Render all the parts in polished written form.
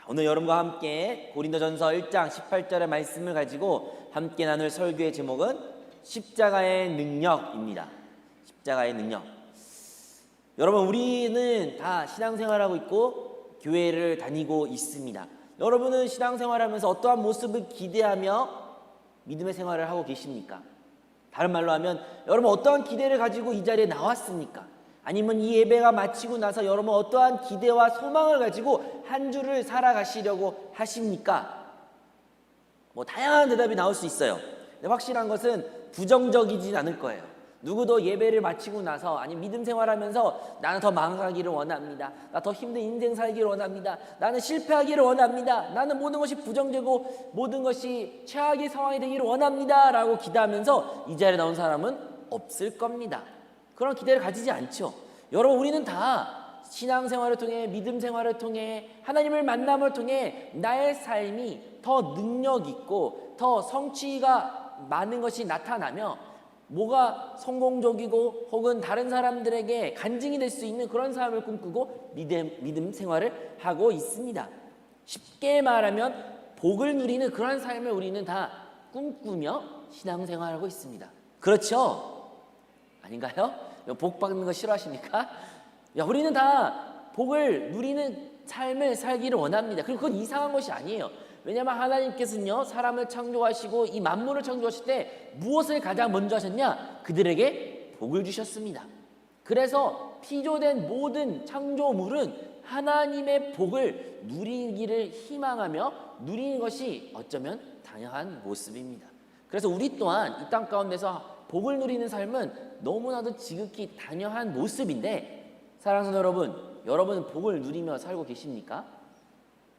오늘 여러분과 함께 고린도전서 1장 18절의 말씀을 가지고 함께 나눌 설교의 제목은 십자가의 능력입니다. 십자가의 능력. 여러분, 우리는 다 신앙생활하고 있고 교회를 다니고 있습니다. 여러분은 신앙생활하면서 어떠한 모습을 기대하며 믿음의 생활을 하고 계십니까? 다른 말로 하면 여러분 어떠한 기대를 가지고 이 자리에 나왔습니까? 아니면 이 예배가 마치고 나서 여러분 어떠한 기대와 소망을 가지고 한 주를 살아가시려고 하십니까? 다양한 대답이 나올 수 있어요. 근데 확실한 것은 부정적이진 않을 거예요. 누구도 예배를 마치고 나서 아니 믿음 생활하면서 나는 더 망하기를 원합니다. 나 더 힘든 인생 살기를 원합니다. 나는 실패하기를 원합니다. 나는 모든 것이 부정되고 모든 것이 최악의 상황이 되기를 원합니다 라고 기도하면서 이 자리에 나온 사람은 없을 겁니다. 그런 기대를 가지지 않죠. 여러분, 우리는 다 신앙생활을 통해 믿음 생활을 통해 하나님을 만남을 통해 나의 삶이 더 능력 있고 더 성취가 많은 것이 나타나며 뭐가 성공적이고 혹은 다른 사람들에게 간증이 될 수 있는 그런 삶을 꿈꾸고 믿음 생활을 하고 있습니다. 쉽게 말하면 복을 누리는 그런 삶을 우리는 다 꿈꾸며 신앙생활하고 있습니다. 그렇죠? 아닌가요? 복 받는 거 싫어하십니까? 우리는 다 복을 누리는 삶을 살기를 원합니다. 그리고 그건 이상한 것이 아니에요. 왜냐하면 하나님께서는요, 사람을 창조하시고 이 만물을 창조하실 때 무엇을 가장 먼저 하셨냐? 그들에게 복을 주셨습니다. 그래서 피조된 모든 창조물은 하나님의 복을 누리기를 희망하며 누리는 것이 어쩌면 당연한 모습입니다. 그래서 우리 또한 이 땅 가운데서 복을 누리는 삶은 너무나도 지극히 당연한 모습인데, 사랑하는 여러분 복을 누리며 살고 계십니까?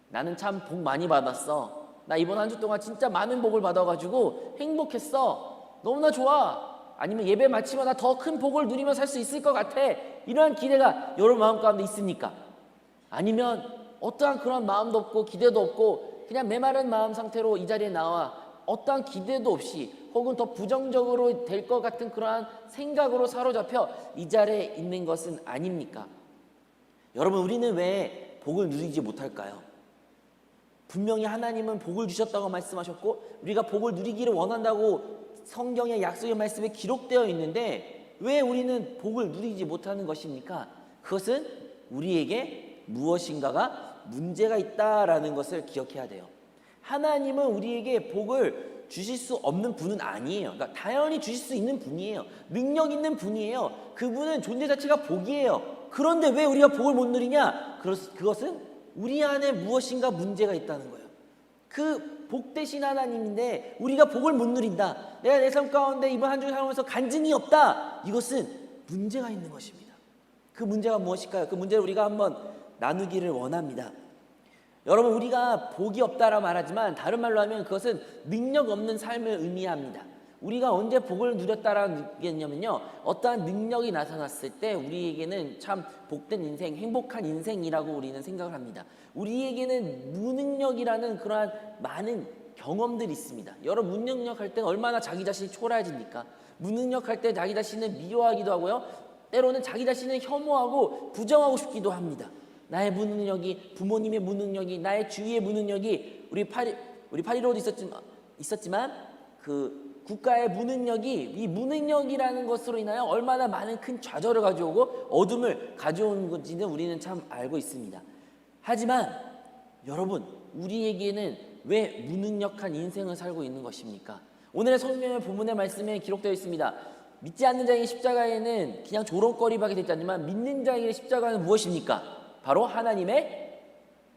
나는 참 복 많이 받았어. 나 이번 한 주 동안 진짜 많은 복을 받아가지고 행복했어. 너무나 좋아. 아니면 예배 마치면 나 더 큰 복을 누리며 살 수 있을 것 같아. 이러한 기대가 여러분 마음 가운데 있습니까? 아니면 어떠한 그런 마음도 없고 기대도 없고 그냥 메마른 마음 상태로 이 자리에 나와 어떠한 기대도 없이 혹은 더 부정적으로 될 것 같은 그러한 생각으로 사로잡혀 이 자리에 있는 것은 아닙니까? 여러분, 우리는 왜 복을 누리지 못할까요? 분명히 하나님은 복을 주셨다고 말씀하셨고 우리가 복을 누리기를 원한다고 성경의 약속의 말씀에 기록되어 있는데 왜 우리는 복을 누리지 못하는 것입니까? 그것은 우리에게 무엇인가가 문제가 있다라는 것을 기억해야 돼요. 하나님은 우리에게 복을 주실 수 없는 분은 아니에요. 그러니까 당연히 주실 수 있는 분이에요. 능력 있는 분이에요. 그분은 존재 자체가 복이에요. 그런데 왜 우리가 복을 못 누리냐? 그것은 우리 안에 무엇인가 문제가 있다는 거예요. 그 복 대신 하나님인데 우리가 복을 못 누린다. 내가 내 삶 가운데 이번 한 주 살면서 간증이 없다. 이것은 문제가 있는 것입니다. 그 문제가 무엇일까요? 그 문제를 우리가 한번 나누기를 원합니다. 여러분, 우리가 복이 없다라고 말하지만 다른 말로 하면 그것은 능력 없는 삶을 의미합니다. 우리가 언제 복을 누렸다라고 느꼈냐면요, 어떠한 능력이 나타났을 때 우리에게는 참 복된 인생, 행복한 인생이라고 우리는 생각을 합니다. 우리에게는 무능력이라는 그러한 많은 경험들이 있습니다. 여러분, 무능력할 때 얼마나 자기 자신이 초라해집니까? 무능력할 때 자기 자신을 미워하기도 하고요, 때로는 자기 자신을 혐오하고 부정하고 싶기도 합니다. 나의 무능력이, 부모님의 무능력이, 나의 주위의 무능력이, 우리 8.15도 있었지만 그 국가의 무능력이 이 무능력이라는 것으로 인하여 얼마나 많은 큰 좌절을 가져오고 어둠을 가져오는 건지는 우리는 참 알고 있습니다. 하지만 여러분, 우리에게는 왜 무능력한 인생을 살고 있는 것입니까? 오늘의 성경의 본문의 말씀에 기록되어 있습니다. 믿지 않는 자에게 십자가에는 그냥 조롱거리밖에 되지 않지만 믿는 자에게 십자가는 무엇입니까? 바로 하나님의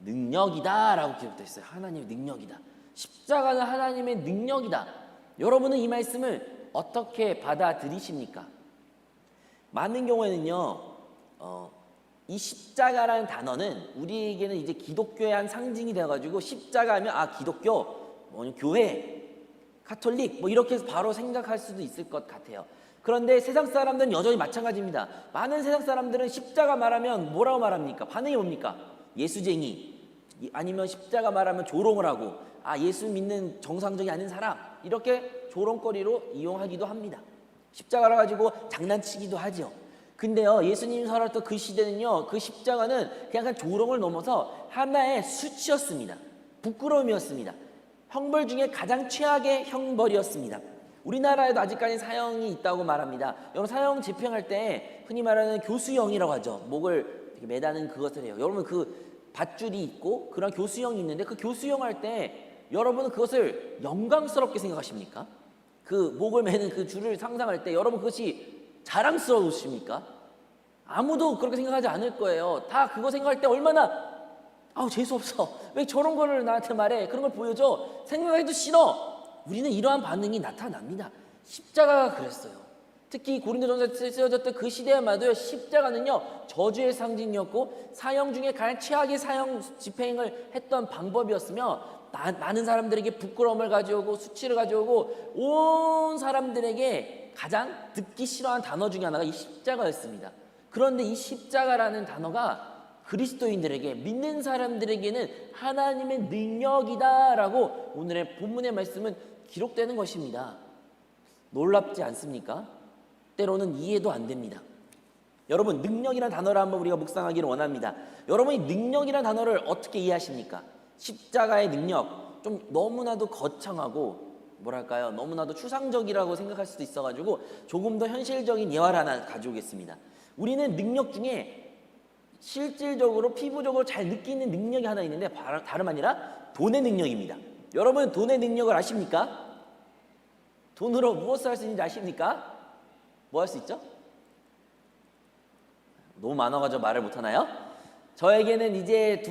능력이다 라고 기록되어 있어요. 하나님의 능력이다. 십자가는 하나님의 능력이다. 여러분은 이 말씀을 어떻게 받아들이십니까? 많은 경우에는요, 이 십자가라는 단어는 우리에게는 이제 기독교의 한 상징이 되어가지고 십자가 하면 기독교, 교회, 가톨릭 이렇게 해서 바로 생각할 수도 있을 것 같아요. 그런데 세상 사람들은 여전히 마찬가지입니다. 많은 세상 사람들은 십자가 말하면 뭐라고 말합니까? 반응이 뭡니까? 예수쟁이, 아니면 십자가 말하면 조롱을 하고 예수 믿는 정상적이 아닌 사람, 이렇게 조롱거리로 이용하기도 합니다. 십자가를 가지고 장난치기도 하죠. 근데요, 예수님이 살았던 그 시대는요, 그 십자가는 그냥 조롱을 넘어서 하나의 수치였습니다. 부끄러움이었습니다. 형벌 중에 가장 최악의 형벌이었습니다. 우리나라에도 아직까지 사형이 있다고 말합니다. 여러분, 사형 집행할 때 흔히 말하는 교수형이라고 하죠. 목을 이렇게 매다는 그것을 해요. 여러분, 그 밧줄이 있고 그런 교수형이 있는데 그 교수형 할 때 여러분은 그것을 영광스럽게 생각하십니까? 그 목을 매는 그 줄을 상상할 때 여러분 그것이 자랑스러우십니까? 아무도 그렇게 생각하지 않을 거예요. 다 그거 생각할 때 얼마나 재수없어. 왜 저런 거를 나한테 말해? 그런 걸 보여줘. 생각해도 싫어. 우리는 이러한 반응이 나타납니다. 십자가가 그랬어요. 특히 고린도전서에 쓰여졌던 그 시대에마도 십자가는요, 저주의 상징이었고 사형 중에 가장 최악의 사형 집행을 했던 방법이었으며 많은 사람들에게 부끄러움을 가져오고 수치를 가져오고 온 사람들에게 가장 듣기 싫어하는 단어 중에 하나가 이 십자가였습니다. 그런데 이 십자가라는 단어가 그리스도인들에게, 믿는 사람들에게는 하나님의 능력이다라고 오늘의 본문의 말씀은 기록되는 것입니다. 놀랍지 않습니까? 때로는 이해도 안 됩니다. 여러분, 능력이라는 단어를 한번 우리가 묵상하기를 원합니다. 여러분이 능력이라는 단어를 어떻게 이해하십니까? 십자가의 능력, 좀 너무나도 거창하고 뭐랄까요, 너무나도 추상적이라고 생각할 수도 있어가지고 조금 더 현실적인 예화를 하나 가져오겠습니다. 우리는 능력 중에 실질적으로 피부적으로 잘 느끼는 능력이 하나 있는데 다름 아니라 돈의 능력입니다. 여러분, 돈의 능력을 아십니까? 돈으로 무엇을 할 수 있는지 아십니까? 뭐 할 수 있죠? 너무 많아가지고 말을 못하나요? 저에게는 이제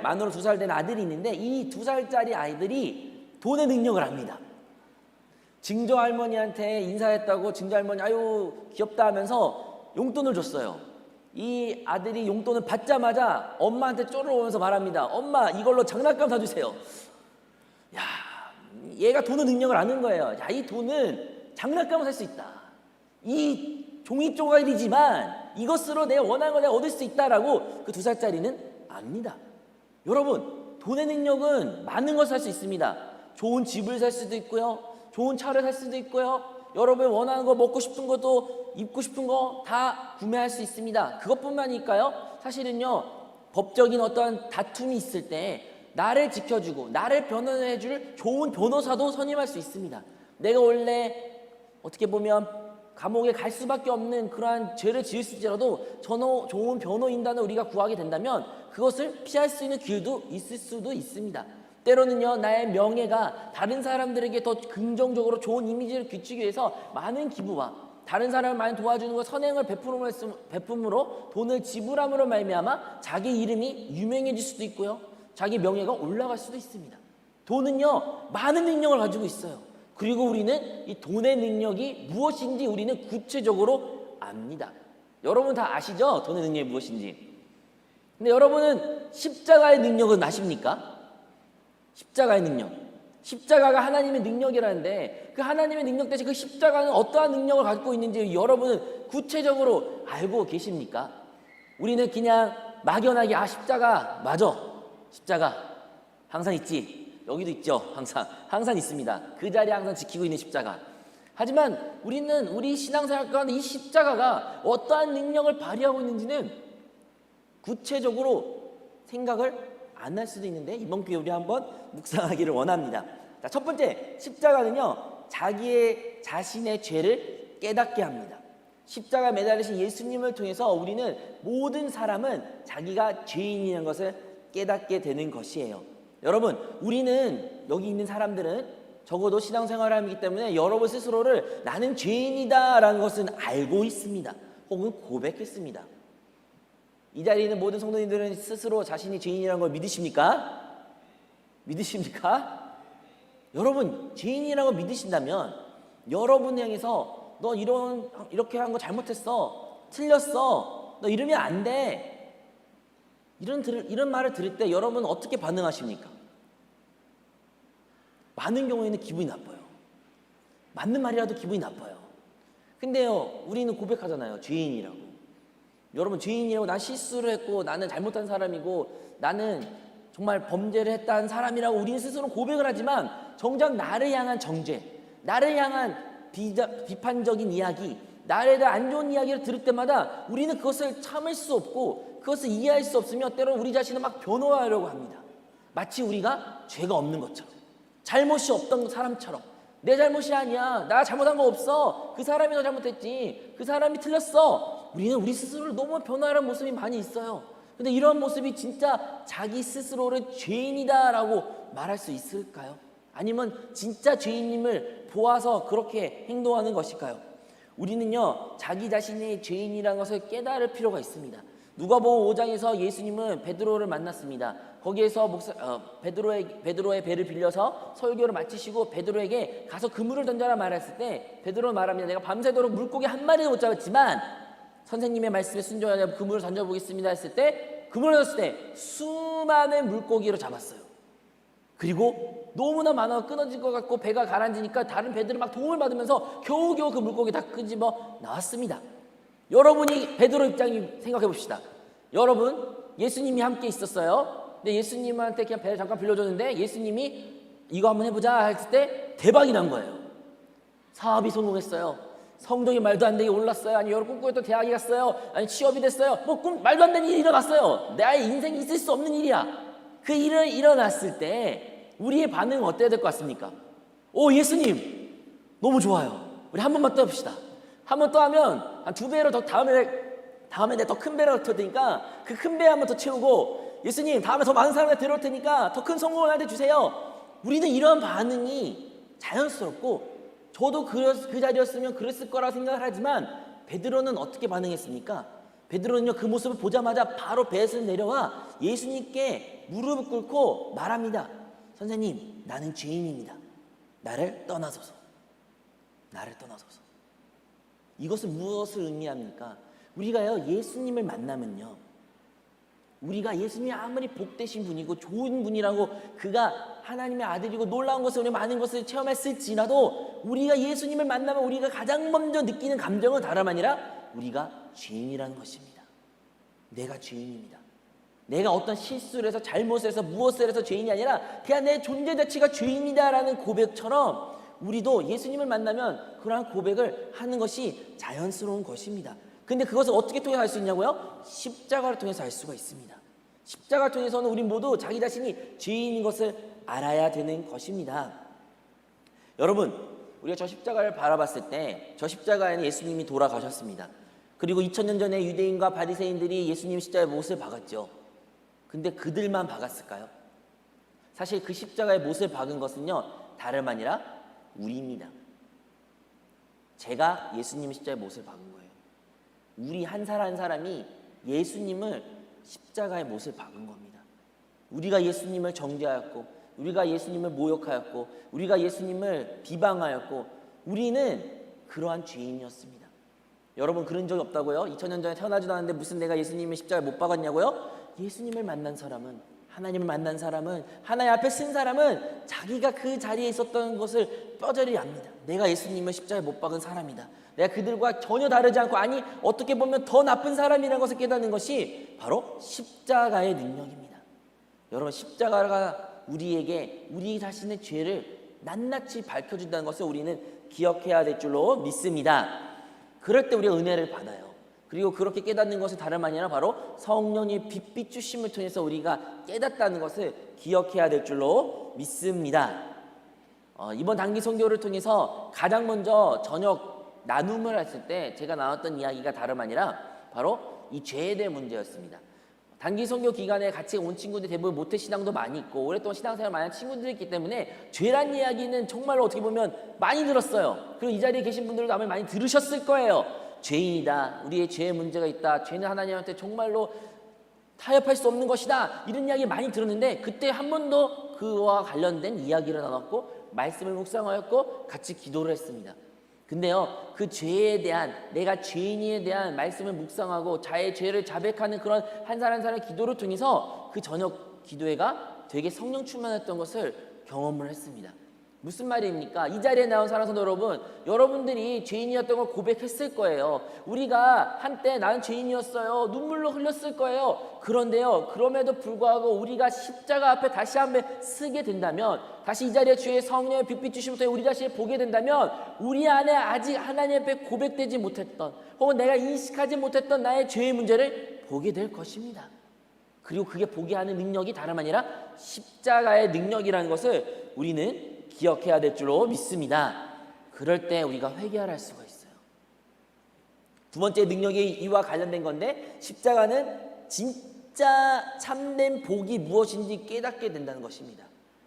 만으로 2살 된 아들이 있는데 이 2살짜리 아이들이 돈의 능력을 압니다. 증조 할머니한테 인사했다고 증조 할머니 아유 귀엽다 하면서 용돈을 줬어요. 이 아들이 용돈을 받자마자 엄마한테 쪼르르오면서 말합니다. 엄마, 이걸로 장난감 사주세요. 야, 얘가 돈의 능력을 아는 거예요. 야, 이 돈은 장난감을 살 수 있다. 이 종이 쪼가리지만 이것으로 내가 원하는 걸 내가 얻을 수 있다라고 그 2살짜리는 압니다. 여러분, 돈의 능력은 많은 것을 살 수 있습니다. 좋은 집을 살 수도 있고요, 좋은 차를 살 수도 있고요, 여러분이 원하는 거, 먹고 싶은 것도, 입고 싶은 거 다 구매할 수 있습니다. 그것뿐만일까요? 사실은요, 법적인 어떤 다툼이 있을 때 나를 지켜주고 나를 변호해줄 좋은 변호사도 선임할 수 있습니다. 내가 원래 어떻게 보면 감옥에 갈 수밖에 없는 그러한 죄를 지을지라도 좋은 변호인단을 우리가 구하게 된다면 그것을 피할 수 있는 길도 있을 수도 있습니다. 때로는요, 나의 명예가 다른 사람들에게 더 긍정적으로 좋은 이미지를 비추기 위해서 많은 기부와 다른 사람을 많이 도와주는 것, 선행을 베품으로 돈을 지불함으로 말미암아 자기 이름이 유명해질 수도 있고요, 자기 명예가 올라갈 수도 있습니다. 돈은요, 많은 능력을 가지고 있어요. 그리고 우리는 이 돈의 능력이 무엇인지 우리는 구체적으로 압니다. 여러분 다 아시죠? 돈의 능력이 무엇인지. 근데 여러분은 십자가의 능력은 아십니까? 십자가의 능력. 십자가가 하나님의 능력이라는데 그 하나님의 능력 대신 그 십자가는 어떠한 능력을 갖고 있는지 여러분은 구체적으로 알고 계십니까? 우리는 그냥 막연하게 십자가 맞아. 십자가 항상 있지. 여기도 있죠. 항상 있습니다. 그 자리에 항상 지키고 있는 십자가. 하지만 우리는 우리 신앙생활 가운데 이 십자가가 어떠한 능력을 발휘하고 있는지는 구체적으로 생각을 안 할 수도 있는데 이번 기회에 우리 한번 묵상하기를 원합니다. 자, 첫 번째, 십자가는요, 자신의 죄를 깨닫게 합니다. 십자가에 매달리신 예수님을 통해서 우리는 모든 사람은 자기가 죄인이라는 것을 깨닫게 되는 것이에요. 여러분, 우리는 여기 있는 사람들은 적어도 신앙생활을 하기 때문에 여러분 스스로를 나는 죄인이다라는 것은 알고 있습니다. 혹은 고백했습니다. 이 자리에 있는 모든 성도님들은 스스로 자신이 죄인이라는 걸 믿으십니까? 믿으십니까? 여러분, 죄인이라고 믿으신다면 여러분 향해서 너 이렇게 한 거 잘못했어, 틀렸어, 너 이러면 안 돼, 이런 말을 들을 때 여러분 어떻게 반응하십니까? 많은 경우에는 기분이 나빠요. 맞는 말이라도 기분이 나빠요. 근데요, 우리는 고백하잖아요. 죄인이라고. 여러분, 죄인이라고, 난 실수를 했고 나는 잘못한 사람이고 나는 정말 범죄를 했다는 사람이라고 우리는 스스로 고백을 하지만 정작 나를 향한 정죄, 나를 향한 비판적인 이야기, 나에 대한 안 좋은 이야기를 들을 때마다 우리는 그것을 참을 수 없고 그것을 이해할 수 없으며 때로는 우리 자신을 막 변호하려고 합니다. 마치 우리가 죄가 없는 것처럼, 잘못이 없던 사람처럼. 내 잘못이 아니야, 나 잘못한 거 없어, 그 사람이 더 잘못했지, 그 사람이 틀렸어. 우리는 우리 스스로를 너무 변호하는 모습이 많이 있어요. 근데 이런 모습이 진짜 자기 스스로를 죄인이다 라고 말할 수 있을까요? 아니면 진짜 죄인임을 보아서 그렇게 행동하는 것일까요? 우리는요, 자기 자신의 죄인이라는 것을 깨달을 필요가 있습니다. 누가복음 5장에서 예수님은 베드로를 만났습니다. 거기에서 베드로의 배를 빌려서 설교를 마치시고 베드로에게 가서 그물을 던져라 말했을 때 베드로는 말합니다. 내가 밤새도록 물고기 한 마리도 못 잡았지만 선생님의 말씀에 순종하여 그물을 던져보겠습니다 했을 때, 그물을 던졌을 때 수많은 물고기를 잡았어요. 그리고 너무나 많아 끊어질 것 같고 배가 가라앉으니까 다른 배들은 막 도움을 받으면서 겨우겨우 그 물고기 다 끄집어 나왔습니다. 여러분이 베드로 입장이 생각해 봅시다. 여러분, 예수님이 함께 있었어요. 근데 예수님한테 그냥 배를 잠깐 빌려줬는데 예수님이 이거 한번 해보자 했을 때 대박이 난 거예요. 사업이 성공했어요. 성적이 말도 안 되게 올랐어요. 아니 여러분 꿈꾸었던 대학에 갔어요. 아니 취업이 됐어요. 말도 안 되는 일이 일어났어요. 나의 인생에 있을 수 없는 일이야. 그 일을 일어났을 때 우리의 반응은 어때야 될 것 같습니까? 오, 예수님 너무 좋아요. 우리 한 번만 더 합시다. 한 번 더 하면 한 2배로 더 다음에 내가 더 큰 배를 더 테니까 그 큰 배 한 번 더 채우고, 예수님 다음에 더 많은 사람들 데려올 테니까 더 큰 성공을 나한테 주세요. 우리는 이런 반응이 자연스럽고 저도 그 자리였으면 그랬을 거라 생각을 하지만 베드로는 어떻게 반응했습니까? 베드로는요, 그 모습을 보자마자 바로 배에서 내려와 예수님께 무릎을 꿇고 말합니다. 선생님, 나는 죄인입니다. 나를 떠나소서. 나를 떠나소서. 이것은 무엇을 의미합니까? 우리가요, 예수님을 만나면요, 우리가 예수님이 아무리 복되신 분이고 좋은 분이라고, 그가 하나님의 아들이고 놀라운 것을, 우리 많은 것을 체험했을지라도 우리가 예수님을 만나면 우리가 가장 먼저 느끼는 감정은 다름 아니라 우리가 죄인이라는 것입니다. 내가 죄인입니다. 내가 어떤 실수를 해서 잘못을 해서 무엇을 해서 죄인이 아니라 그냥 내 존재 자체가 죄인이다라는 고백처럼 우리도 예수님을 만나면 그러한 고백을 하는 것이 자연스러운 것입니다. 근데 그것을 어떻게 통해서 할 수 있냐고요? 십자가를 통해서 할 수가 있습니다. 십자가를 통해서는 우리 모두 자기 자신이 죄인인 것을 알아야 되는 것입니다. 여러분, 우리가 저 십자가를 바라봤을 때 저 십자가에는 예수님이 돌아가셨습니다. 그리고 2000년 전에 유대인과 바리새인들이 예수님 십자가에 못을 박았죠. 근데 그들만 박았을까요? 사실 그 십자가에 못을 박은 것은요, 다름 아니라 우리입니다. 제가 예수님 십자가에 못을 박은 거예요. 우리 한 사람 한 사람이 예수님을 십자가에 못을 박은 겁니다. 우리가 예수님을 정죄하였고, 우리가 예수님을 모욕하였고, 우리가 예수님을 비방하였고, 우리는 그러한 죄인이었습니다. 여러분, 그런 적이 없다고요? 2000년 전에 태어나지도 않았는데 무슨 내가 예수님을 십자가에 못 박았냐고요? 예수님을 만난 사람은, 하나님을 만난 사람은, 하나님 앞에 쓴 사람은 자기가 그 자리에 있었던 것을 뼈저리 압니다. 내가 예수님을 십자가에 못 박은 사람이다. 내가 그들과 전혀 다르지 않고, 아니 어떻게 보면 더 나쁜 사람이라는 것을 깨닫는 것이 바로 십자가의 능력입니다. 여러분, 십자가가 우리에게 우리 자신의 죄를 낱낱이 밝혀준다는 것을 우리는 기억해야 될 줄로 믿습니다. 그럴 때 우리가 은혜를 받아요. 그리고 그렇게 깨닫는 것은 다름 아니라 바로 성령의 빛 주심을 통해서 우리가 깨닫다는 것을 기억해야 될 줄로 믿습니다. 이번 단기 선교를 통해서 가장 먼저 저녁 나눔을 했을 때 제가 나눴던 이야기가 다름 아니라 바로 이 죄에 대한 문제였습니다. 단기 선교 기간에 같이 온 친구들 대부분 모태신앙도 많이 있고 오랫동안 신앙생활 많이 한 친구들이 있기 때문에 죄란 이야기는 정말로 어떻게 보면 많이 들었어요. 그리고 이 자리에 계신 분들도 아마 많이 들으셨을 거예요. 죄인이다, 우리의 죄에 문제가 있다, 죄는 하나님한테 정말로 타협할 수 없는 것이다, 이런 이야기 많이 들었는데 그때 한 번도 그와 관련된 이야기를 나눴고 말씀을 묵상하였고 같이 기도를 했습니다. 근데요, 그 죄에 대한, 내가 죄인에 대한 말씀을 묵상하고 자의 죄를 자백하는 그런 한 사람 한 사람의 기도를 통해서 그 저녁 기도회가 되게 성령 충만했던 것을 경험을 했습니다. 무슨 말입니까? 이 자리에 나온 사랑하는 여러분, 여러분들이 죄인이었던 걸 고백했을 거예요. 우리가 한때 나는 죄인이었어요. 눈물로 흘렸을 거예요. 그런데요, 그럼에도 불구하고 우리가 십자가 앞에 다시 한번 서게 된다면, 다시 이 자리에 주의 성령의 빛빛 주심부터 우리 다시 보게 된다면, 우리 안에 아직 하나님 앞에 고백되지 못했던, 혹은 내가 인식하지 못했던 나의 죄의 문제를 보게 될 것입니다. 그리고 그게 보게 하는 능력이 다름 아니라 십자가의 능력이라는 것을 우리는 기억해야 될 줄로 믿습니다. 그럴 때 우리가 회개할 수가 있어요. 두 번째 능력이 이와 관련된 건데, 십자가는 진짜 참된 복이 무엇인지 깨닫게 된다는 것입니다.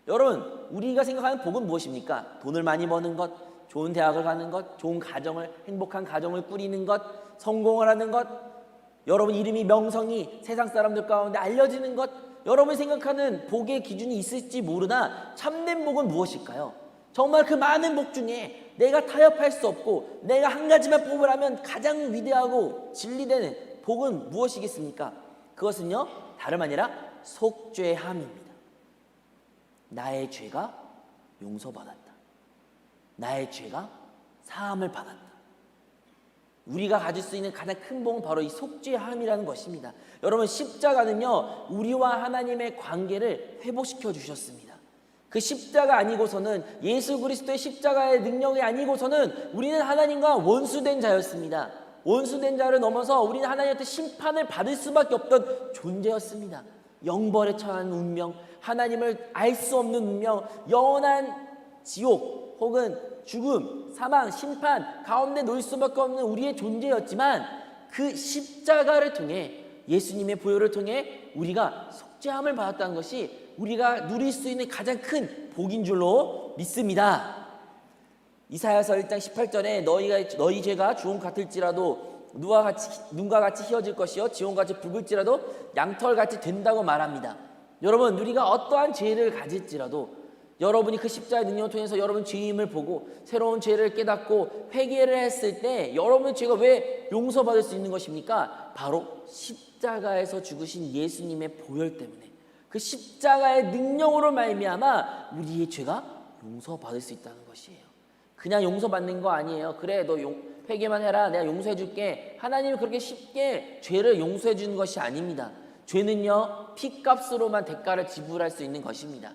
여러분, 우리가 생각하는 복은 무엇입니까? 돈을 많이 버는 것, 좋은 대학을 가는 것, 좋은 가정을, 행복한 가정을 꾸리는 것, 성공을 하는 것, 여러분 이름이, 명성이 세상 사람들 가운데 알려지는 것, 여러분이 생각하는 복의 기준이 있을지 모르나 참된 복은 무엇일까요? 정말 그 많은 복 중에 내가 타협할 수 없고 내가 한 가지만 뽑으라면 가장 위대하고 진리되는 복은 무엇이겠습니까? 그것은요, 다름 아니라 속죄함입니다. 나의 죄가 용서받았다. 나의 죄가 사함을 받았다. 우리가 가질 수 있는 가장 큰 복은 바로 이 속죄함이라는 것입니다. 여러분, 십자가는요, 우리와 하나님의 관계를 회복시켜 주셨습니다. 그 십자가 아니고서는, 예수 그리스도의 십자가의 능력이 아니고서는 우리는 하나님과 원수된 자였습니다. 원수된 자를 넘어서 우리는 하나님한테 심판을 받을 수밖에 없던 존재였습니다. 영벌에 처한 운명, 하나님을 알 수 없는 운명, 영원한 지옥 혹은 죽음, 사망, 심판 가운데 놓일 수밖에 없는 우리의 존재였지만, 그 십자가를 통해, 예수님의 보혈을 통해 우리가 속죄함을 받았다는 것이 우리가 누릴 수 있는 가장 큰 복인 줄로 믿습니다. 이사야서 1장 18절에 너희 죄가 주홍 같을지라도 눈과 같이 희어질 것이요 지홍같이 붉을지라도 양털같이 된다고 말합니다. 여러분, 우리가 어떠한 죄를 가질지라도 여러분이 그 십자가의 능력을 통해서 여러분 죄임을 보고 새로운 죄를 깨닫고 회개를 했을 때 여러분의 죄가 왜 용서받을 수 있는 것입니까? 바로 십자가에서 죽으신 예수님의 보혈 때문에, 그 십자가의 능력으로 말미암아 우리의 죄가 용서받을 수 있다는 것이에요. 그냥 용서받는 거 아니에요. 그래, 너 회개만 해라, 내가 용서해 줄게. 하나님은 그렇게 쉽게 죄를 용서해 주는 것이 아닙니다. 죄는요, 피값으로만 대가를 지불할 수 있는 것입니다.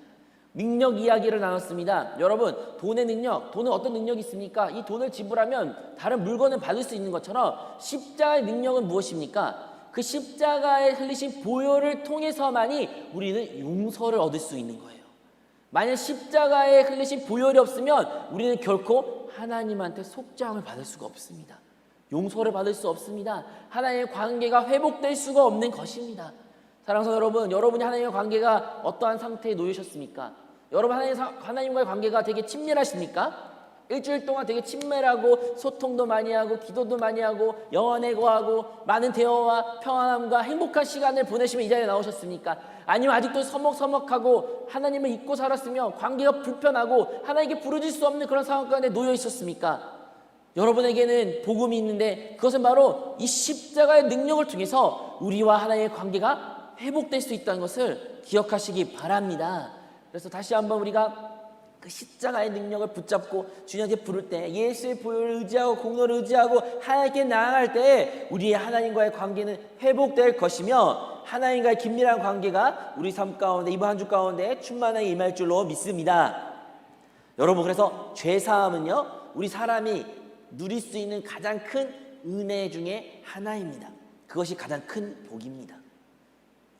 능력 이야기를 나눴습니다. 여러분, 돈의 능력, 돈은 어떤 능력이 있습니까? 이 돈을 지불하면 다른 물건을 받을 수 있는 것처럼 십자가의 능력은 무엇입니까? 그 십자가에 흘리신 보혈을 통해서만이 우리는 용서를 얻을 수 있는 거예요. 만약 십자가에 흘리신 보혈이 없으면 우리는 결코 하나님한테 속죄함을 받을 수가 없습니다. 용서를 받을 수 없습니다. 하나님의 관계가 회복될 수가 없는 것입니다. 사랑하는 여러분, 여러분이 하나님의 관계가 어떠한 상태에 놓이셨습니까? 여러분, 하나님과의 관계가 되게 친밀하십니까? 일주일 동안 되게 친밀하고 소통도 많이 하고 기도도 많이 하고 영원에 거하고 많은 대화와 평안함과 행복한 시간을 보내시며 이 자리에 나오셨습니까? 아니면 아직도 서먹서먹하고 하나님을 잊고 살았으며 관계가 불편하고 하나님께 부르질 수 없는 그런 상황 가운데 놓여 있었습니까? 여러분에게는 복음이 있는데, 그것은 바로 이 십자가의 능력을 통해서 우리와 하나님의 관계가 회복될 수 있다는 것을 기억하시기 바랍니다. 그래서 다시 한번 우리가 그 십자가의 능력을 붙잡고 주님께 부를 때, 예수의 보혈을 의지하고 공로를 의지하고 하나님께 나아갈 때 우리의 하나님과의 관계는 회복될 것이며, 하나님과의 긴밀한 관계가 우리 삶 가운데, 이번 한 주 가운데 충만하게 임할 줄로 믿습니다. 여러분, 그래서 죄사함은요, 우리 사람이 누릴 수 있는 가장 큰 은혜 중에 하나입니다. 그것이 가장 큰 복입니다.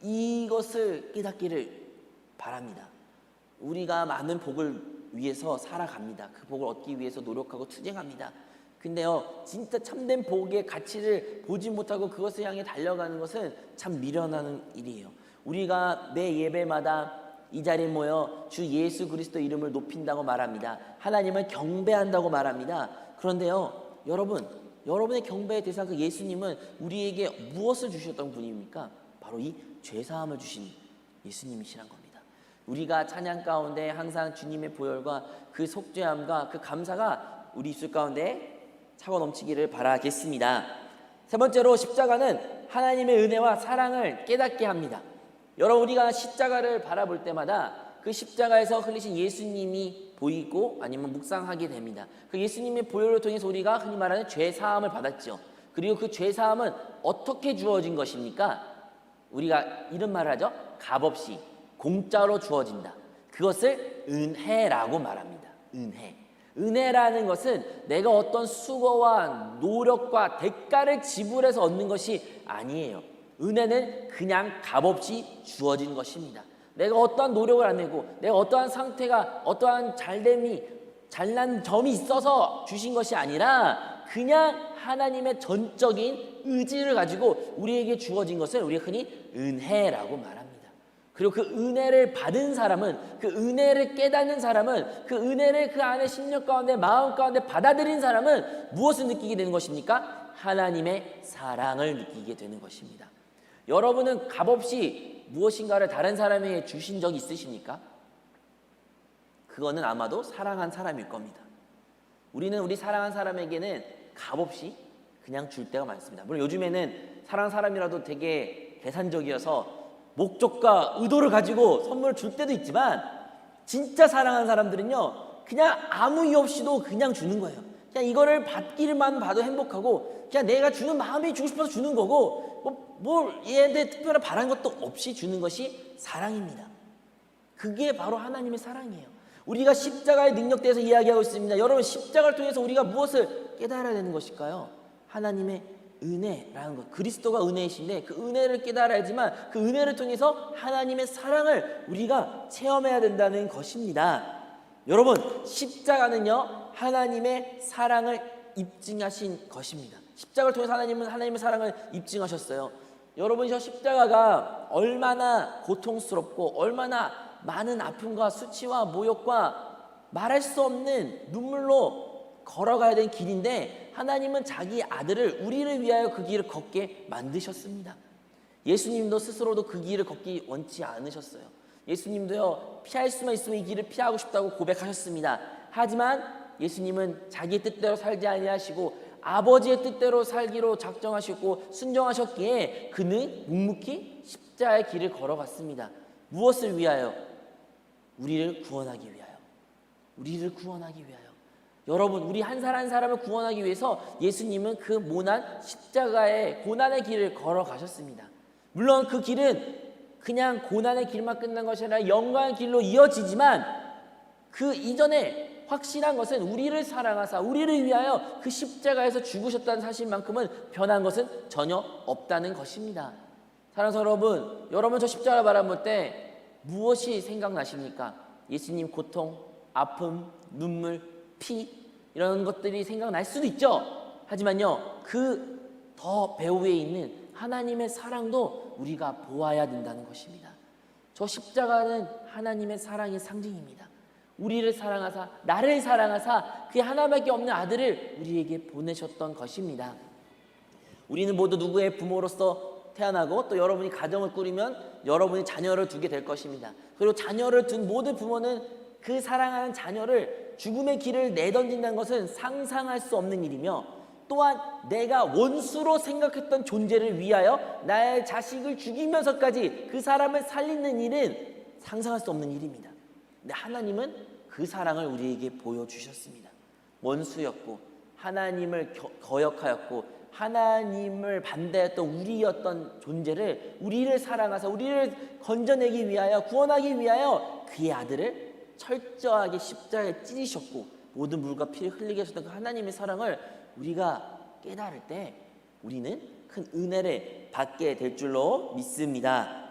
이것을 깨닫기를 바랍니다. 우리가 많은 복을 위해서 살아갑니다. 그 복을 얻기 위해서 노력하고 투쟁합니다. 근데요, 진짜 참된 복의 가치를 보지 못하고 그것을 향해 달려가는 것은 참 미련한 일이에요. 우리가 매 예배마다 이 자리에 모여 주 예수 그리스도 이름을 높인다고 말합니다. 하나님을 경배한다고 말합니다. 그런데요, 여러분의 경배의 대상 그 예수님은 우리에게 무엇을 주셨던 분입니까? 바로 이 죄사함을 주신 예수님이시란 겁니다. 우리가 찬양 가운데 항상 주님의 보혈과 그 속죄함과 그 감사가 우리 입술 가운데 차고 넘치기를 바라겠습니다. 세 번째로, 십자가는 하나님의 은혜와 사랑을 깨닫게 합니다. 여러분, 우리가 십자가를 바라볼 때마다 그 십자가에서 흘리신 예수님이 보이고 아니면 묵상하게 됩니다. 그 예수님의 보혈을 통해서 우리가 흔히 말하는 죄 사함을 받았죠. 그리고 그 죄 사함은 어떻게 주어진 것입니까? 우리가 이런 말을 하죠. 값없이 공짜로 주어진다. 그것을 은혜라고 말합니다. 은혜. 은혜라는 것은 내가 어떤 수고와 노력과 대가를 지불해서 얻는 것이 아니에요. 은혜는 그냥 값없이 주어진 것입니다. 내가 어떠한 노력을 안 내고 내가 어떠한 상태가 어떠한 잘난 점이 있어서 주신 것이 아니라 그냥 하나님의 전적인 의지를 가지고 우리에게 주어진 것을 우리가 흔히 은혜라고 말합니다. 그리고 그 은혜를 받은 사람은, 그 은혜를 깨닫는 사람은, 그 은혜를 그 안에 심령 가운데 마음 가운데 받아들인 사람은 무엇을 느끼게 되는 것입니까? 하나님의 사랑을 느끼게 되는 것입니다. 여러분은 값없이 무엇인가를 다른 사람에게 주신 적이 있으십니까? 그거는 아마도 사랑한 사람일 겁니다. 우리는 우리 사랑한 사람에게는 값없이 그냥 줄 때가 많습니다. 물론 요즘에는 사랑한 사람이라도 되게 계산적이어서 목적과 의도를 가지고 선물을 줄 때도 있지만 진짜 사랑하는 사람들은요 그냥 아무 이유 없이도 그냥 주는 거예요. 그냥 이거를 받기만 봐도 행복하고 그냥 내가 주는 마음이 주고 싶어서 주는 거고 뭘 얘한테 특별한 바란 것도 없이 주는 것이 사랑입니다. 그게 바로 하나님의 사랑이에요. 우리가 십자가의 능력에 대해서 이야기하고 있습니다. 여러분 십자가를 통해서 우리가 무엇을 깨달아야 되는 것일까요? 하나님의 은혜라는 것. 그리스도가 은혜이신데 그 은혜를 깨달아야지만 그 은혜를 통해서 하나님의 사랑을 우리가 체험해야 된다는 것입니다. 여러분 십자가는요 하나님의 사랑을 입증하신 것입니다. 십자가를 통해서 하나님은 하나님의 사랑을 입증하셨어요. 여러분 저 십자가가 얼마나 고통스럽고 얼마나 많은 아픔과 수치와 모욕과 말할 수 없는 눈물로 걸어가야 되는 길인데 하나님은 자기 아들을 우리를 위하여 그 길을 걷게 만드셨습니다. 예수님도 스스로도 그 길을 걷기 원치 않으셨어요. 예수님도요 피할 수만 있으면 이 길을 피하고 싶다고 고백하셨습니다. 하지만 예수님은 자기의 뜻대로 살지 아니하시고 아버지의 뜻대로 살기로 작정하셨고 순종하셨기에 그는 묵묵히 십자가의 길을 걸어갔습니다. 무엇을 위하여? 우리를 구원하기 위하여. 우리를 구원하기 위하여. 여러분 우리 한 사람 한 사람을 구원하기 위해서 예수님은 그 모난 십자가의 고난의 길을 걸어가셨습니다. 물론 그 길은 그냥 고난의 길만 끝난 것이 아니라 영광의 길로 이어지지만 그 이전에 확실한 것은 우리를 사랑하사 우리를 위하여 그 십자가에서 죽으셨다는 사실만큼은 변한 것은 전혀 없다는 것입니다. 사랑하는 여러분, 여러분 저 십자가를 바라볼 때 무엇이 생각나십니까? 예수님 고통, 아픔, 눈물, 피 이런 것들이 생각날 수도 있죠. 하지만요 그 더 배후에 있는 하나님의 사랑도 우리가 보아야 된다는 것입니다. 저 십자가는 하나님의 사랑의 상징입니다. 우리를 사랑하사 나를 사랑하사 그 하나밖에 없는 아들을 우리에게 보내셨던 것입니다. 우리는 모두 누구의 부모로서 태어나고 또 여러분이 가정을 꾸리면 여러분이 자녀를 두게 될 것입니다. 그리고 자녀를 둔 모든 부모는 그 사랑하는 자녀를 죽음의 길을 내던진다는 것은 상상할 수 없는 일이며 또한 내가 원수로 생각했던 존재를 위하여 나의 자식을 죽이면서까지 그 사람을 살리는 일은 상상할 수 없는 일입니다. 근데 하나님은 그 사랑을 우리에게 보여주셨습니다. 원수였고 하나님을 거역하였고 하나님을 반대했던 우리였던 존재를 우리를 사랑하사 우리를 건져내기 위하여 구원하기 위하여 그의 아들을 철저하게 십자가에 찢으셨고 모든 물과 피를 흘리게 하셨던 그 하나님의 사랑을 우리가 깨달을 때 우리는 큰 은혜를 받게 될 줄로 믿습니다.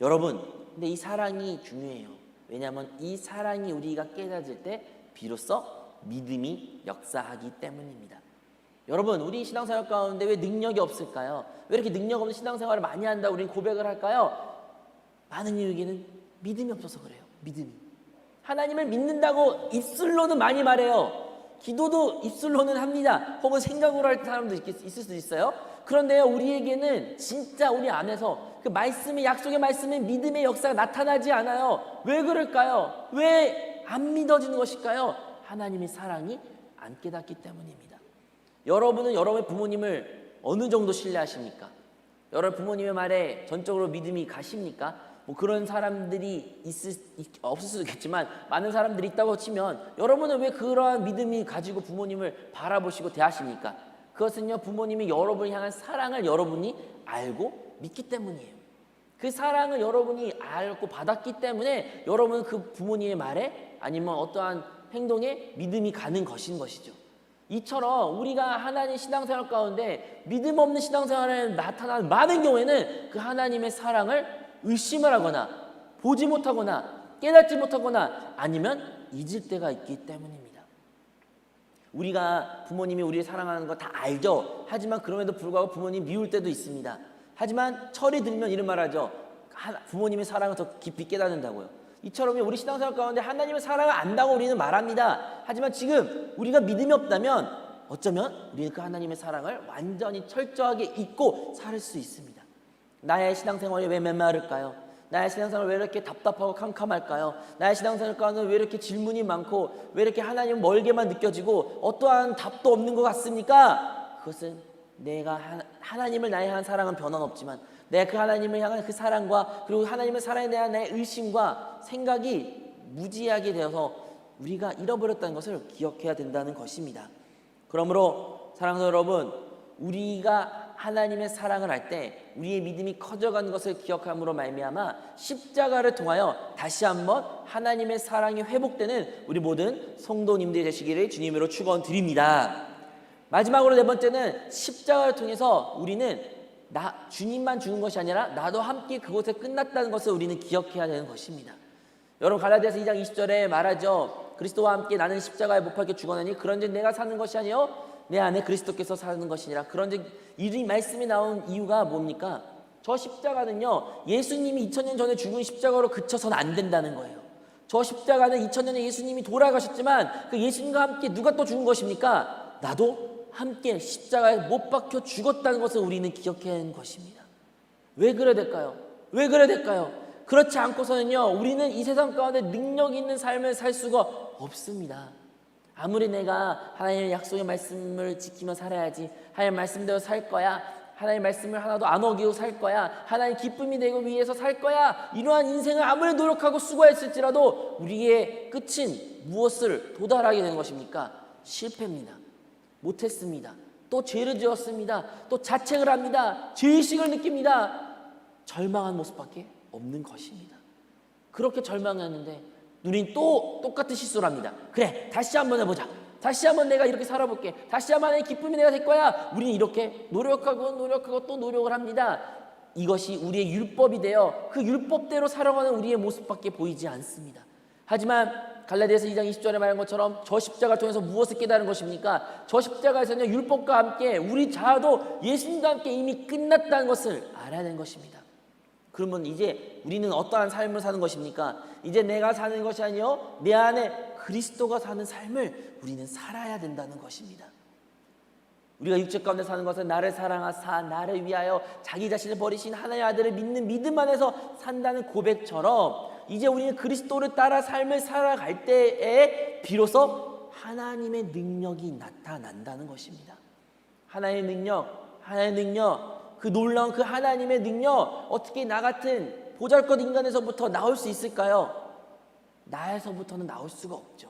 여러분 근데 이 사랑이 중요해요. 왜냐하면 이 사랑이 우리가 깨달을 때 비로소 믿음이 역사하기 때문입니다. 여러분 우리 신앙생활 가운데 왜 능력이 없을까요? 왜 이렇게 능력 없는 신앙생활을 많이 한다고 우리는 고백을 할까요? 많은 이유에는 믿음이 없어서 그래요. 믿음이. 하나님을 믿는다고 입술로는 많이 말해요. 기도도 입술로는 합니다. 혹은 생각으로 할 사람도 있을 수도 있어요. 그런데요 우리에게는 진짜 우리 안에서 그 말씀의 약속의 말씀의 믿음의 역사가 나타나지 않아요. 왜 그럴까요? 왜 안 믿어지는 것일까요? 하나님의 사랑이 안 깨닫기 때문입니다. 여러분은 여러분의 부모님을 어느 정도 신뢰하십니까? 여러분 부모님의 말에 전적으로 믿음이 가십니까? 뭐 그런 사람들이 없을 수도 있겠지만 많은 사람들이 있다고 치면 여러분은 왜 그러한 믿음이 가지고 부모님을 바라보시고 대하십니까? 그것은요, 부모님이 여러분을 향한 사랑을 여러분이 알고 믿기 때문이에요. 그 사랑을 여러분이 알고 받았기 때문에 여러분은 그 부모님의 말에 아니면 어떠한 행동에 믿음이 가는 것인 것이죠. 이처럼 우리가 하나님 신앙생활 가운데 믿음 없는 신앙생활에 나타나는 많은 경우에는 그 하나님의 사랑을 의심을 하거나 보지 못하거나 깨닫지 못하거나 아니면 잊을 때가 있기 때문입니다. 우리가 부모님이 우리를 사랑하는 거 다 알죠. 하지만 그럼에도 불구하고 부모님 미울 때도 있습니다. 하지만 철이 들면 이런 말 하죠. 부모님의 사랑을 더 깊이 깨닫는다고요. 이처럼 우리 신앙생활 가운데 하나님의 사랑을 안다고 우리는 말합니다. 하지만 지금 우리가 믿음이 없다면 어쩌면 우리는 그 하나님의 사랑을 완전히 철저하게 잊고 살 수 있습니다. 나의 신앙생활이 왜 메마를까요? 나의 신앙생활 왜 이렇게 답답하고 캄캄할까요? 나의 신앙생활 가운데 왜 이렇게 질문이 많고 왜 이렇게 하나님 멀게만 느껴지고 어떠한 답도 없는 것 같습니까? 그것은 내가 하나님을 나에 향한 사랑은 변함없지만 내가 그 하나님을 향한 그 사랑과 그리고 하나님의 사랑에 대한 내 의심과 생각이 무지하게 되어서 우리가 잃어버렸다는 것을 기억해야 된다는 것입니다. 그러므로 사랑하는 여러분, 우리가 하나님의 사랑을 할 때 우리의 믿음이 커져가는 것을 기억함으로 말미암아 십자가를 통하여 다시 한번 하나님의 사랑이 회복되는 우리 모든 성도님들이 되시기를 주님으로 축원드립니다. 마지막으로 네 번째는 십자가를 통해서 우리는 주님만 죽은 것이 아니라 나도 함께 그곳에 끝났다는 것을 우리는 기억해야 되는 것입니다. 여러분 갈라디아서 2장 20절에 말하죠. 그리스도와 함께 나는 십자가에 못 박혀 죽었나니 그런즉 내가 사는 것이 아니요 내 안에 그리스도께서 사는 것이니라. 그런즉 이 말씀이 나온 이유가 뭡니까? 저 십자가는요 예수님이 2000년 전에 죽은 십자가로 그쳐서는 안 된다는 거예요. 저 십자가는 2000년에 예수님이 돌아가셨지만 그 예수님과 함께 누가 또 죽은 것입니까? 나도 함께 십자가에 못 박혀 죽었다는 것을 우리는 기억해야 하는 것입니다. 왜 그래야 될까요? 왜 그래야 될까요? 그렇지 않고서는요 우리는 이 세상 가운데 능력 있는 삶을 살 수가 없습니다. 아무리 내가 하나님의 약속의 말씀을 지키며 살아야지, 하나님 말씀대로 살 거야, 하나님 말씀을 하나도 안 어기고 살 거야, 하나님 기쁨이 되고 위해서 살 거야, 이러한 인생을 아무리 노력하고 수고했을지라도 우리의 끝은 무엇을 도달하게 된 것입니까? 실패입니다. 못했습니다. 또 죄를 지었습니다. 또 자책을 합니다. 죄의식을 느낍니다. 절망한 모습밖에 없는 것입니다. 그렇게 절망했는데 우린 또 똑같은 실수를 합니다. 그래, 다시 한번 해보자. 다시 한번 내가 이렇게 살아볼게. 다시 한번 내 기쁨이 내가 될 거야. 우리는 이렇게 노력하고 또 노력을 합니다. 이것이 우리의 율법이 되어 그 율법대로 살아가는 우리의 모습밖에 보이지 않습니다. 하지만 갈라디아서 2장 20절에 말한 것처럼 저 십자가를 통해서 무엇을 깨달은 것입니까? 저 십자가에서는 율법과 함께 우리 자아도 예수님과 함께 이미 끝났다는 것을 알아낸 것입니다. 그러면 이제 우리는 어떠한 삶을 사는 것입니까? 이제 내가 사는 것이 아니요 내 안에 그리스도가 사는 삶을 우리는 살아야 된다는 것입니다. 우리가 육체 가운데 사는 것은 나를 사랑하사 나를 위하여 자기 자신을 버리신 하나님의 아들을 믿는 믿음 안에서 산다는 고백처럼 이제 우리는 그리스도를 따라 삶을 살아갈 때에 비로소 하나님의 능력이 나타난다는 것입니다. 하나님의 능력, 그 놀라운 그 하나님의 능력, 어떻게 나 같은 보잘것 인간에서부터 나올 수 있을까요? 나에서부터는 나올 수가 없죠.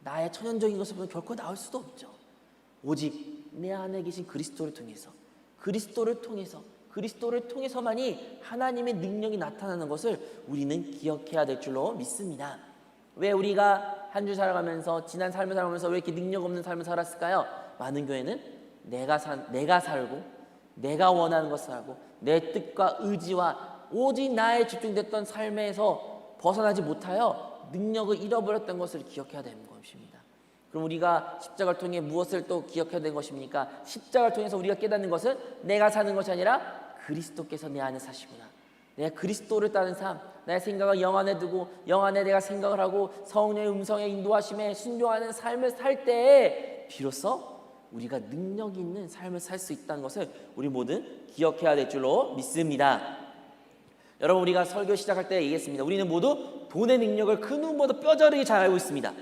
나의 천연적인 것으로부터 결코 나올 수도 없죠. 오직 내 안에 계신 그리스도를 통해서만이 하나님의 능력이 나타나는 것을 우리는 기억해야 될 줄로 믿습니다. 왜 우리가 한 주 살아가면서 지난 삶을 살아가면서 왜 이렇게 능력 없는 삶을 살았을까요? 많은 교회는 내가 살고 내가 원하는 것을 하고 내 뜻과 의지와 오직 나에 집중됐던 삶에서 벗어나지 못하여 능력을 잃어버렸던 것을 기억해야 되는 것입니다. 그럼 우리가 십자가를 통해 무엇을 또 기억해야 되는 것입니까? 십자가를 통해서 우리가 깨닫는 것은 내가 사는 것이 아니라 그리스도께서 내 안에 사시구나. 내가 그리스도를 따른 삶, 나의 생각을 영 안에 두고 영 안에 내가 생각을 하고 성령의 음성에 인도하심에 순종하는 삶을 살 때에 비로소 우리가 능력 있는 삶을 살 수 있다는 것을 우리 모두 기억해야 될 줄로 믿습니다. 여러분 우리가 설교 시작할 때 얘기했습니다. 우리는 모두 돈의 능력을 그 누구보다 뼈저리게 잘 알고 있습니다.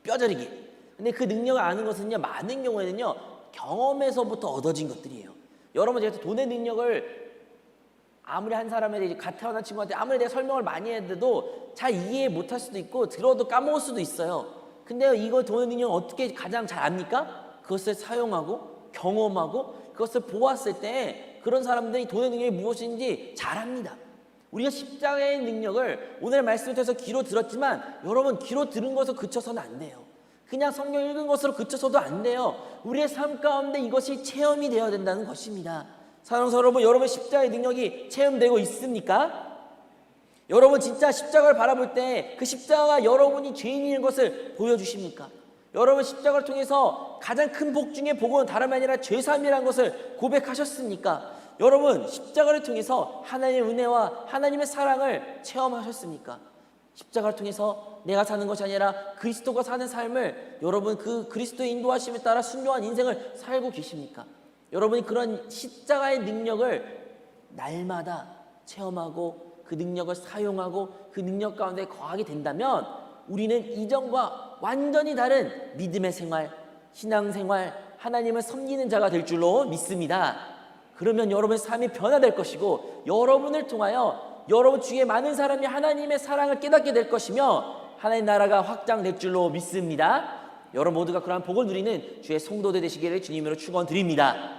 뼈저리게. 근데 그 능력을 아는 것은요 많은 경우에는요 경험에서부터 얻어진 것들이에요. 여러분 제가 돈의 능력을 아무리 한 사람에 대해 갓 태어난 친구한테 아무리 내가 설명을 많이 해도 잘 이해 못할 수도 있고 들어도 까먹을 수도 있어요. 근데 이거 돈의 능력을 어떻게 가장 잘 압니까? 그것을 사용하고 경험하고 그것을 보았을 때 그런 사람들이 돈의 능력이 무엇인지 잘 압니다. 우리가 십자가의 능력을 오늘 말씀을 통해서 귀로 들었지만 여러분 귀로 들은 것으로 그쳐서는 안 돼요. 그냥 성경 읽은 것으로 그쳐서도 안 돼요. 우리의 삶 가운데 이것이 체험이 되어야 된다는 것입니다. 사랑하는 여러분, 여러분 십자가의 능력이 체험되고 있습니까? 여러분 진짜 십자가를 바라볼 때 그 십자가가 여러분이 죄인인 것을 보여주십니까? 여러분 십자가를 통해서 가장 큰 복 중에 복은 다름 아니라 죄사함이라는 것을 고백하셨습니까? 여러분 십자가를 통해서 하나님의 은혜와 하나님의 사랑을 체험하셨습니까? 십자가를 통해서 내가 사는 것이 아니라 그리스도가 사는 삶을 여러분 그 그리스도의 인도하심에 따라 순종한 인생을 살고 계십니까? 여러분이 그런 십자가의 능력을 날마다 체험하고 그 능력을 사용하고 그 능력 가운데 거하게 된다면 우리는 이전과 완전히 다른 믿음의 생활, 신앙생활, 하나님을 섬기는 자가 될 줄로 믿습니다. 그러면 여러분의 삶이 변화될 것이고 여러분을 통하여 여러분 주위에 많은 사람이 하나님의 사랑을 깨닫게 될 것이며 하나님 나라가 확장될 줄로 믿습니다. 여러분 모두가 그러한 복을 누리는 주의 성도들 되시기를 주님으로 축원드립니다.